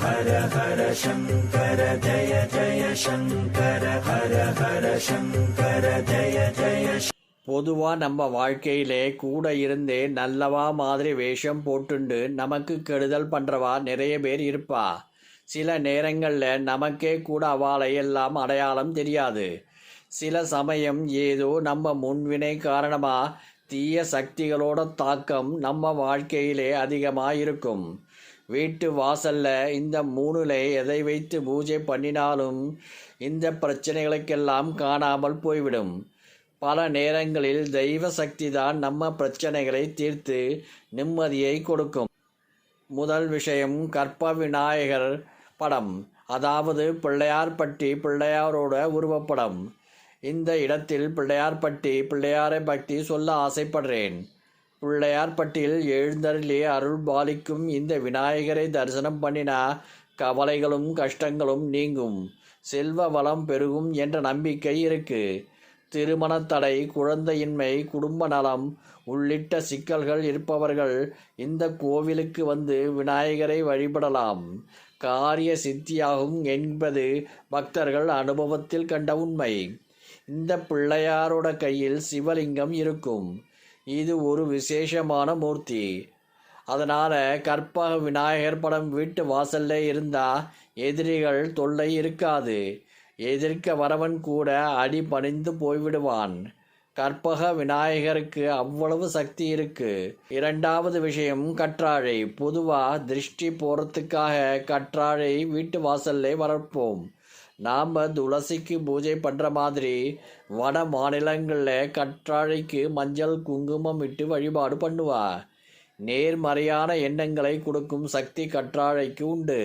ஹர ஹர சங்கர ஜய ஜய சங்கர ஹர ஹர சங்கர ஜய ஜய. பொதுவாக நம்ம வாழ்க்கையிலே கூட இருந்தே நல்லவா மாதிரி வேஷம் போட்டுண்டு நமக்கு கெடுதல் பண்ணுறவா நிறைய பேர் இருப்பா. சில நேரங்களில் நமக்கே கூட அவாளை எல்லாம் அடையாளம் தெரியாது. சில சமயம் ஏதோ நம்ம முன்வினை காரணமாக தீய சக்திகளோட தாக்கம் நம்ம வாழ்க்கையிலே அதிகமாக இருக்கும். வீட்டு வாசல்ல இந்த மூணுல எதை வைத்து பூஜை பண்ணினாலும் இந்த பிரச்சனைகளுக்கெல்லாம் காணாமல் போய்விடும். பல நேரங்களில் தெய்வ சக்தி தான் நம்ம பிரச்சனைகளை தீர்த்து நிம்மதியை கொடுக்கும். முதல் விஷயம் கற்ப விநாயகர் படம், அதாவது பிள்ளையார்பட்டி பிள்ளையாரோட உருவப்படம். இந்த இடத்தில் பிள்ளையார்பட்டி பிள்ளையாரை பக்தி சொல்ல ஆசைப்படுறேன். பிள்ளையார்பட்டியில் எழுந்தருளி அருள் பாலிக்கும் இந்த விநாயகரை தரிசனம் பண்ணினா கவலைகளும் கஷ்டங்களும் நீங்கும், செல்வ வளம் பெருகும் என்ற நம்பிக்கை இருக்கு. திருமணத்தடை, குழந்தையின்மை, குடும்ப நலம் உள்ளிட்ட சிக்கல்கள் இருப்பவர்கள் இந்த கோவிலுக்கு வந்து விநாயகரை வழிபடலாம். காரிய சித்தியாகும் என்பது பக்தர்கள் அனுபவத்தில் கண்ட உண்மை. இந்த பிள்ளையாரோட கையில் சிவலிங்கம் இருக்கும். இது ஒரு விசேஷமான மூர்த்தி. அதனால் கற்பக விநாயகர் படம் வீட்டு வாசல்ல இருந்தால் எதிரிகள் தொல்லை இருக்காது. எதிர்க்க வரவன் கூட அடி பணிந்து போய்விடுவான். கற்பக விநாயகருக்கு அவ்வளவு சக்தி இருக்கு. இரண்டாவது விஷயம் கற்றாழை. பொதுவாக திருஷ்டி போகிறதுக்காக கற்றாழை வீட்டு வாசல்ல வளர்ப்போம். நாம் துளசிக்கு பூஜை பண்ணுற மாதிரி வட மாநிலங்களில் கற்றாழைக்கு மஞ்சள் குங்குமம் இட்டு வழிபாடு பண்ணுவா. நேர்மறையான எண்ணங்களை கொடுக்கும் சக்தி கற்றாழைக்கு உண்டு.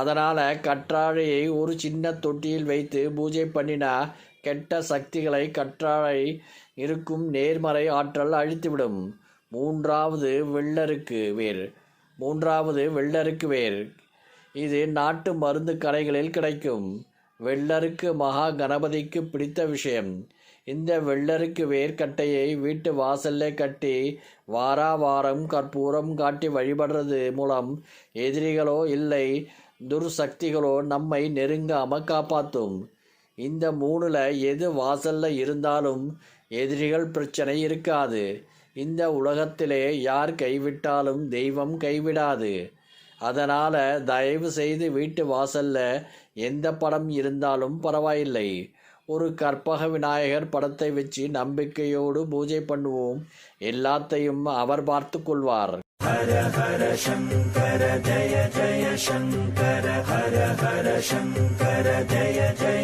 அதனால் கற்றாழையை ஒரு சின்ன தொட்டியில் வைத்து பூஜை பண்ணினா கெட்ட சக்திகளை கற்றாழை இருக்கும் நேர்மறை ஆற்றல் அழித்துவிடும். மூன்றாவது வெள்ளருக்கு வேர். இது நாட்டு மருந்து கடைகளில் கிடைக்கும். வெள்ளருக்கு மகா கணபதிக்கு பிடித்த விஷயம். இந்த வெள்ளருக்கு வேர்க்கட்டையை வீட்டு வாசல்ல கட்டி வாரம் கற்பூரம் காட்டி வழிபடுறது மூலம் எதிரிகளோ இல்லை துர்சக்திகளோ நம்மை நெருங்காம காப்பாற்றும். இந்த மூணுல எது வாசல்ல இருந்தாலும் எதிரிகள் பிரச்சனை இருக்காது. இந்த உலகத்திலே யார் கைவிட்டாலும் தெய்வம் கைவிடாது. அதனால் தயவு செய்து வீட்டு வாசல்ல எந்த படம் இருந்தாலும் பரவாயில்லை, ஒரு கற்பக விநாயகர் படத்தை வச்சு நம்பிக்கையோடு பூஜை பண்ணுவோம். எல்லாத்தையும் அவர் பார்த்து கொள்வார். ஹர ஹர சங்கர ஜய ஜய சங்கர ஹர ஹர சங்கர ஜய ஜய